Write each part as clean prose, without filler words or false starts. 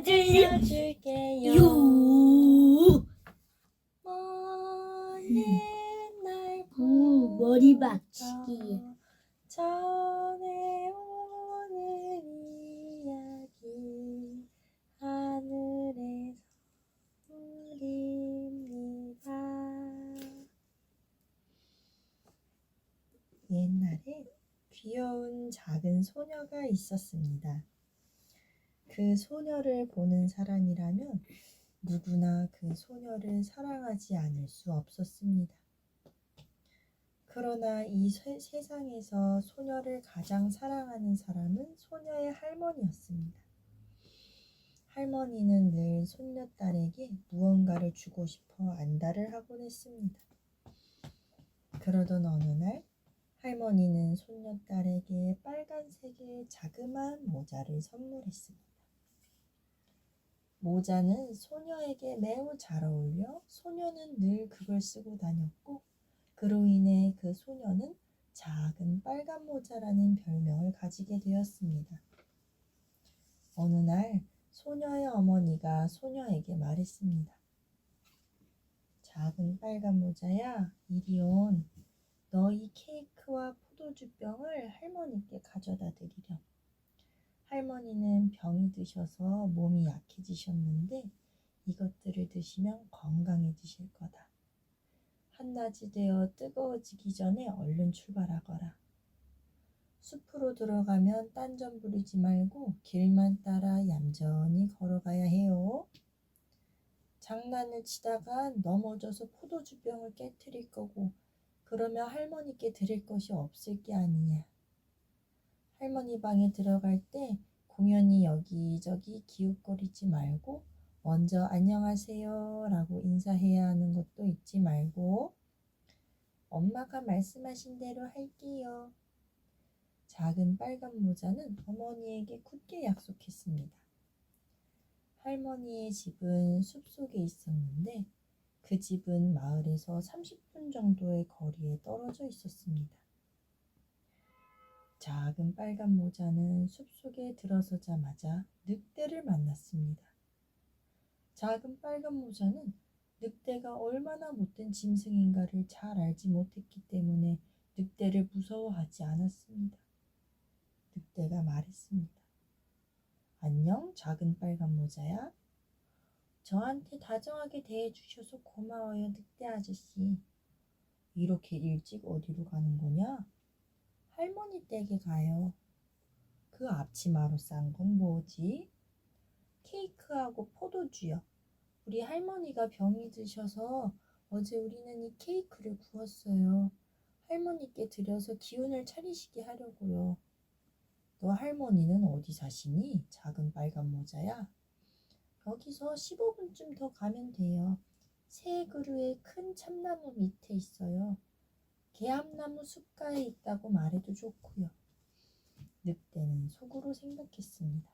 들려줄게요. 요. 먼 옛날 머리 박치기. 전해오는 이야기 하늘의 선물입니다. 옛날에 귀여운 작은 소녀가 있었습니다. 그 소녀를 보는 사람이라면 누구나 그 소녀를 사랑하지 않을 수 없었습니다. 그러나 이 세상에서 소녀를 가장 사랑하는 사람은 소녀의 할머니였습니다. 할머니는 늘 손녀딸에게 무언가를 주고 싶어 안달을 하곤 했습니다. 그러던 어느 날 할머니는 손녀딸에게 빨간색의 자그마한 모자를 선물했습니다. 모자는 소녀에게 매우 잘 어울려 소녀는 늘 그걸 쓰고 다녔고 그로 인해 그 소녀는 작은 빨간 모자라는 별명을 가지게 되었습니다. 어느 날 소녀의 어머니가 소녀에게 말했습니다. 작은 빨간 모자야, 이리 온. 너희 케이크와 포도주병을 할머니께 가져다 드리렴. 할머니는 병이 드셔서 몸이 약해지셨는데 이것들을 드시면 건강해지실 거다. 한낮이 되어 뜨거워지기 전에 얼른 출발하거라. 숲으로 들어가면 딴전 부리지 말고 길만 따라 얌전히 걸어가야 해요. 장난을 치다가 넘어져서 포도주병을 깨트릴 거고 그러면 할머니께 드릴 것이 없을 게 아니냐. 할머니 방에 들어갈 때 공연히 여기저기 기웃거리지 말고 먼저 안녕하세요 라고 인사해야 하는 것도 잊지 말고 엄마가 말씀하신 대로 할게요. 작은 빨간 모자는 어머니에게 굳게 약속했습니다. 할머니의 집은 숲속에 있었는데 그 집은 마을에서 30분 정도의 거리에 떨어져 있었습니다. 작은 빨간 모자는 숲속에 들어서자마자 늑대를 만났습니다. 작은 빨간 모자는 늑대가 얼마나 못된 짐승인가를 잘 알지 못했기 때문에 늑대를 무서워하지 않았습니다. 늑대가 말했습니다. 안녕, 작은 빨간 모자야. 저한테 다정하게 대해주셔서 고마워요, 늑대 아저씨. 이렇게 일찍 어디로 가는 거냐? 할머니 댁에 가요. 그 앞치마로 싼 건 뭐지? 케이크하고 포도주요. 우리 할머니가 병이 드셔서 어제 우리는 이 케이크를 구웠어요. 할머니께 드려서 기운을 차리시게 하려고요. 너 할머니는 어디 사시니? 작은 빨간 모자야. 여기서 15분쯤 더 가면 돼요. 새 그루의 큰 참나무 밑에 있어요. 개암나무 숲가에 있다고 말해도 좋고요. 늑대는 속으로 생각했습니다.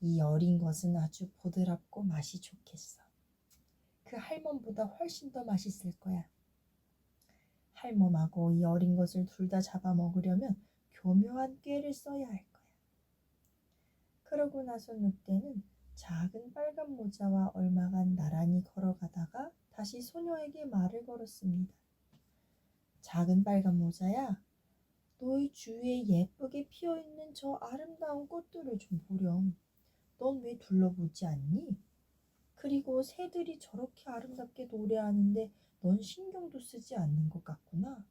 이 어린 것은 아주 보드랍고 맛이 좋겠어. 그 할멈보다 훨씬 더 맛있을 거야. 할멈하고 이 어린 것을 둘 다 잡아먹으려면 교묘한 꾀를 써야 할 거야. 그러고 나서 늑대는 작은 빨간 모자와 얼마간 나란히 걸어가다가 다시 소녀에게 말을 걸었습니다. 작은 빨간 모자야, 너희 주위에 예쁘게 피어있는 저 아름다운 꽃들을 좀 보렴. 넌 왜 둘러보지 않니? 그리고 새들이 저렇게 아름답게 노래하는데 넌 신경도 쓰지 않는 것 같구나.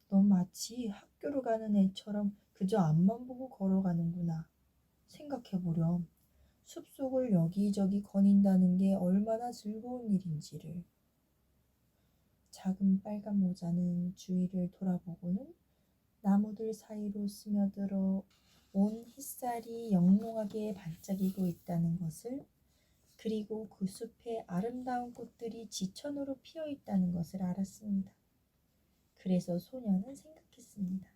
넌 마치 학교로 가는 애처럼 그저 앞만 보고 걸어가는구나. 생각해보렴. 숲속을 여기저기 거닌다는 게 얼마나 즐거운 일인지를. 작은 빨간 모자는 주위를 돌아보고는 나무들 사이로 스며들어 온 햇살이 영롱하게 반짝이고 있다는 것을, 그리고 그 숲에 아름다운 꽃들이 지천으로 피어 있다는 것을 알았습니다. 그래서 소녀는 생각했습니다.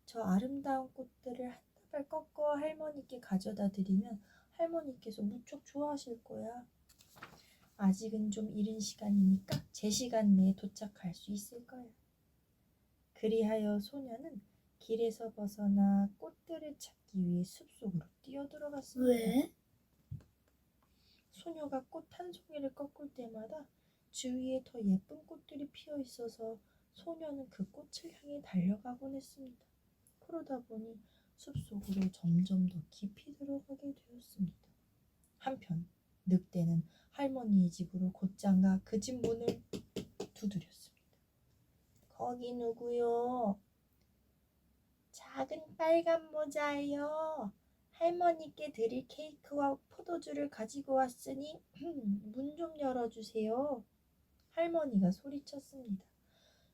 저 아름다운 꽃들을 한 다발 꺾어 할머니께 가져다 드리면 할머니께서 무척 좋아하실 거야. 아직은 좀 이른 시간이니까 제 시간 내에 도착할 수 있을 거야. 그리하여 소녀는 길에서 벗어나 꽃들을 찾기 위해 숲속으로 뛰어들어갔습니다. 왜? 소녀가 꽃 한 송이를 꺾을 때마다 주위에 더 예쁜 꽃들이 피어 있어서 소녀는 그 꽃을 향해 달려가곤 했습니다. 그러다 보니 숲속으로 점점 더 깊이 들어가게 되었습니다. 한편 늑대는 할머니의 집으로 곧장가 그 집 문을 두드렸습니다. 거기 누구요? 작은 빨간 모자예요. 할머니께 드릴 케이크와 포도주를 가지고 왔으니 문 좀 열어주세요. 할머니가 소리쳤습니다.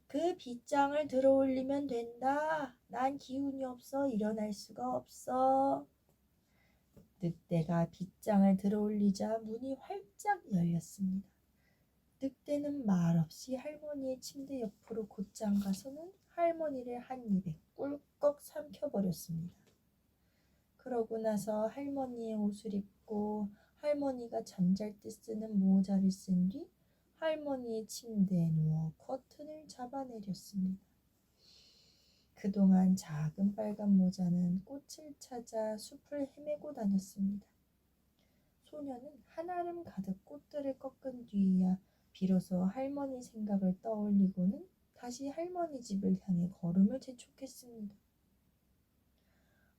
그 빗장을 들어 올리면 된다. 난 기운이 없어 일어날 수가 없어. 늑대가 빗장을 들어 올리자 문이 활짝 열렸습니다. 늑대는 말없이 할머니의 침대 옆으로 곧장 가서는 할머니를 한 입에 꿀꺽 삼켜버렸습니다. 그러고 나서 할머니의 옷을 입고 할머니가 잠잘 때 쓰는 모자를 쓴 뒤 할머니의 침대에 누워 커튼을 잡아내렸습니다. 그동안 작은 빨간 모자는 꽃을 찾아 숲을 헤매고 다녔습니다. 소녀는 한아름 가득 꽃들을 꺾은 뒤에야 비로소 할머니 생각을 떠올리고는 다시 할머니 집을 향해 걸음을 재촉했습니다.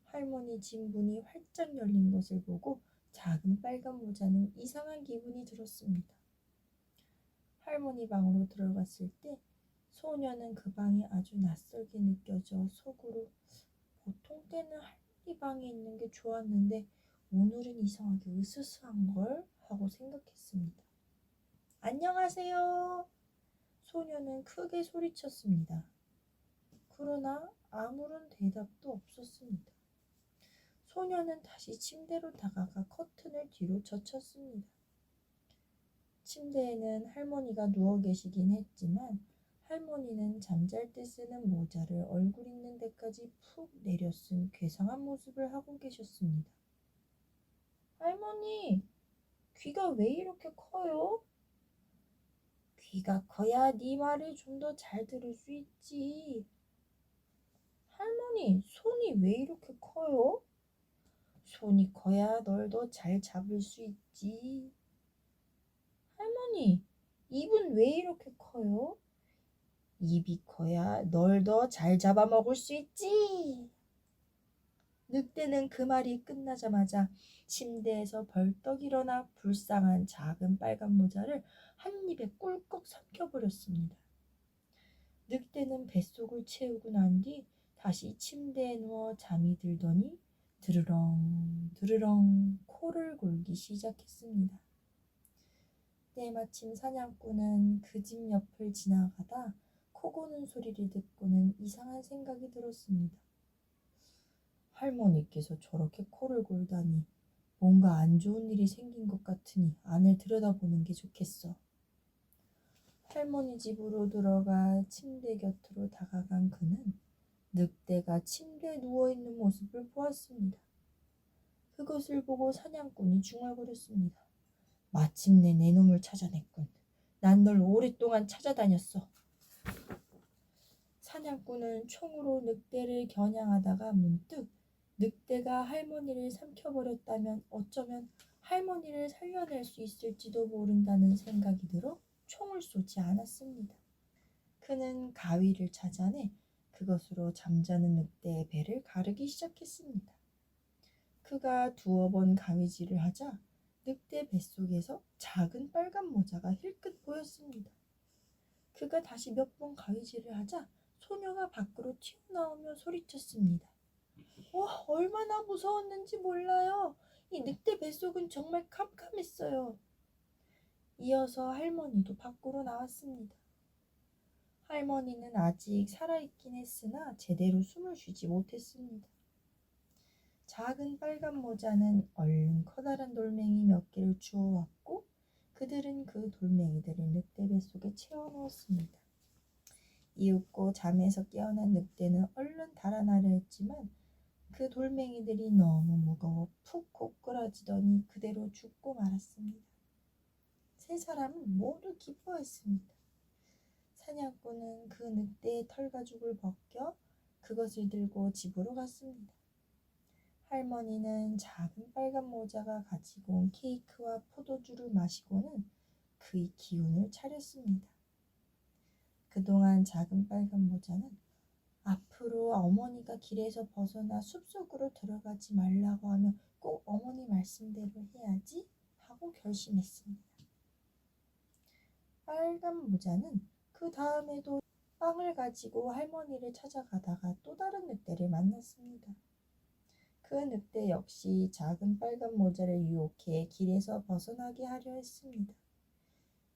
할머니 집 문이 활짝 열린 것을 보고 작은 빨간 모자는 이상한 기분이 들었습니다. 할머니 방으로 들어갔을 때 소녀는 그 방이 아주 낯설게 느껴져 속으로 보통 때는 할머니 방에 있는 게 좋았는데 오늘은 이상하게 으스스한 걸 하고 생각했습니다. 안녕하세요. 소녀는 크게 소리쳤습니다. 그러나 아무런 대답도 없었습니다. 소녀는 다시 침대로 다가가 커튼을 뒤로 젖혔습니다. 침대에는 할머니가 누워 계시긴 했지만 할머니는 잠잘 때 쓰는 모자를 얼굴 있는 데까지 푹 내려쓴 괴상한 모습을 하고 계셨습니다. 할머니, 귀가 왜 이렇게 커요? 귀가 커야 네 말을 좀 더 잘 들을 수 있지. 할머니, 손이 왜 이렇게 커요? 손이 커야 널 더 잘 잡을 수 있지. 할머니, 입은 왜 이렇게 커요? 입이 커야 널 더 잘 잡아먹을 수 있지. 늑대는 그 말이 끝나자마자 침대에서 벌떡 일어나 불쌍한 작은 빨간 모자를 한 입에 꿀꺽 삼켜버렸습니다. 늑대는 뱃속을 채우고 난 뒤 다시 침대에 누워 잠이 들더니 드르렁 드르렁 코를 골기 시작했습니다. 때마침 사냥꾼은 그 집 옆을 지나가다 코 고는 소리를 듣고는 이상한 생각이 들었습니다. 할머니께서 저렇게 코를 골다니 뭔가 안 좋은 일이 생긴 것 같으니 안을 들여다보는 게 좋겠어. 할머니 집으로 들어가 침대 곁으로 다가간 그는 늑대가 침대에 누워있는 모습을 보았습니다. 그것을 보고 사냥꾼이 중얼거렸습니다. 마침내 내 놈을 찾아냈군. 난 널 오랫동안 찾아다녔어. 사냥꾼은 총으로 늑대를 겨냥하다가 문득 늑대가 할머니를 삼켜버렸다면 어쩌면 할머니를 살려낼 수 있을지도 모른다는 생각이 들어 총을 쏘지 않았습니다. 그는 가위를 찾아내 그것으로 잠자는 늑대의 배를 가르기 시작했습니다. 그가 두어 번 가위질을 하자 늑대 뱃속에서 작은 빨간 모자가 힐끗 보였습니다. 그가 다시 몇 번 가위질을 하자 소녀가 밖으로 튀어나오며 소리쳤습니다. 와, 얼마나 무서웠는지 몰라요. 이 늑대 뱃속은 정말 캄캄했어요. 이어서 할머니도 밖으로 나왔습니다. 할머니는 아직 살아있긴 했으나 제대로 숨을 쉬지 못했습니다. 작은 빨간 모자는 얼른 커다란 돌멩이 몇 개를 주워왔고 그들은 그 돌멩이들을 늑대 뱃속에 채워넣었습니다. 이윽고 잠에서 깨어난 늑대는 얼른 달아나려 했지만 그 돌멩이들이 너무 무거워 푹 고꾸라지더니 그대로 죽고 말았습니다. 세 사람은 모두 기뻐했습니다. 사냥꾼은 그 늑대의 털가죽을 벗겨 그것을 들고 집으로 갔습니다. 할머니는 작은 빨간 모자가 가지고 온 케이크와 포도주를 마시고는 그의 기운을 차렸습니다. 그동안 작은 빨간 모자는 앞으로 어머니가 길에서 벗어나 숲속으로 들어가지 말라고 하면 꼭 어머니 말씀대로 해야지 하고 결심했습니다. 빨간 모자는 그 다음에도 빵을 가지고 할머니를 찾아가다가 또 다른 늑대를 만났습니다. 그 늑대 역시 작은 빨간 모자를 유혹해 길에서 벗어나게 하려 했습니다.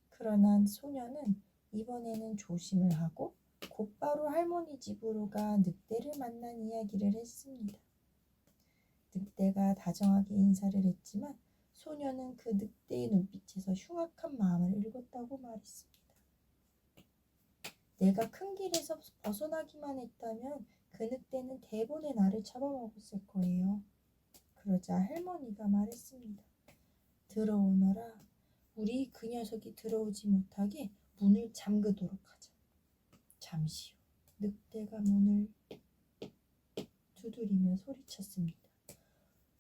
그러나 소녀는 이번에는 조심을 하고 곧바로 할머니 집으로 가 늑대를 만난 이야기를 했습니다. 늑대가 다정하게 인사를 했지만 소녀는 그 늑대의 눈빛에서 흉악한 마음을 읽었다고 말했습니다. 내가 큰 길에서 벗어나기만 했다면 그 늑대는 대본에 나를 잡아먹었을 거예요. 그러자 할머니가 말했습니다. 들어오너라. 우리 그 녀석이 들어오지 못하게 문을 잠그도록 하자. 잠시 후 늑대가 문을 두드리며 소리쳤습니다.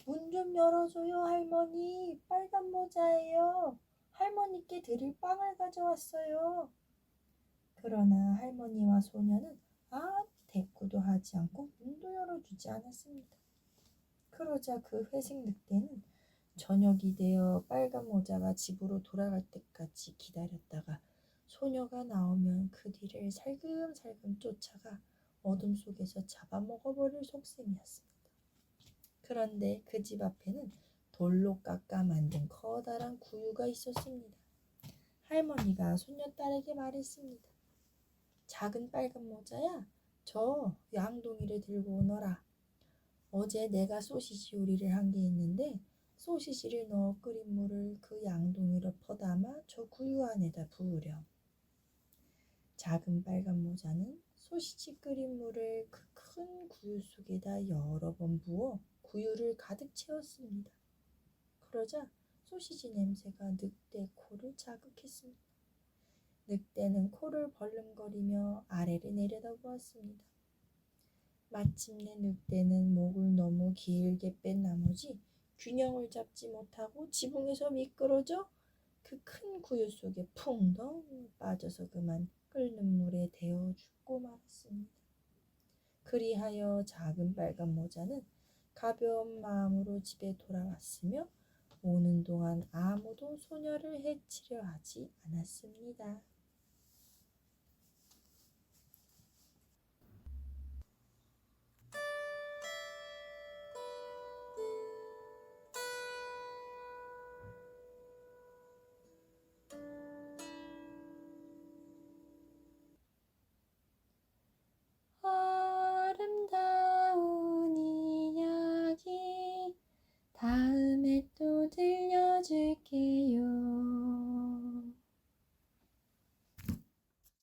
문 좀 열어줘요, 할머니. 빨간 모자예요. 할머니께 드릴 빵을 가져왔어요. 그러나 할머니와 소녀는 아무 대꾸도 하지 않고 문도 열어주지 않았습니다. 그러자 그 회색 늑대는 저녁이 되어 빨간 모자가 집으로 돌아갈 때까지 기다렸다가 소녀가 나오면 그 뒤를 살금살금 쫓아가 어둠 속에서 잡아먹어버릴 속셈이었습니다. 그런데 그 집 앞에는 돌로 깎아 만든 커다란 구유가 있었습니다. 할머니가 손녀딸에게 말했습니다. 작은 빨간 모자야, 저 양동이를 들고 오너라. 어제 내가 소시지 요리를 한 게 있는데 소시지를 넣어 끓인 물을 그 양동이로 퍼담아 저 구유 안에다 부으렴. 작은 빨간 모자는 소시지 끓인 물을 그 큰 구유 속에다 여러 번 부어 구유를 가득 채웠습니다. 그러자 소시지 냄새가 늑대 코를 자극했습니다. 늑대는 코를 벌름거리며 아래를 내려다보았습니다. 마침내 늑대는 목을 너무 길게 뺀 나머지 균형을 잡지 못하고 지붕에서 미끄러져 그 큰 구유 속에 풍덩 빠져서 그만 끓는 물에 데워 죽고 말았습니다. 그리하여 작은 빨간 모자는 가벼운 마음으로 집에 돌아왔으며 오는 동안 아무도 소녀를 해치려 하지 않았습니다.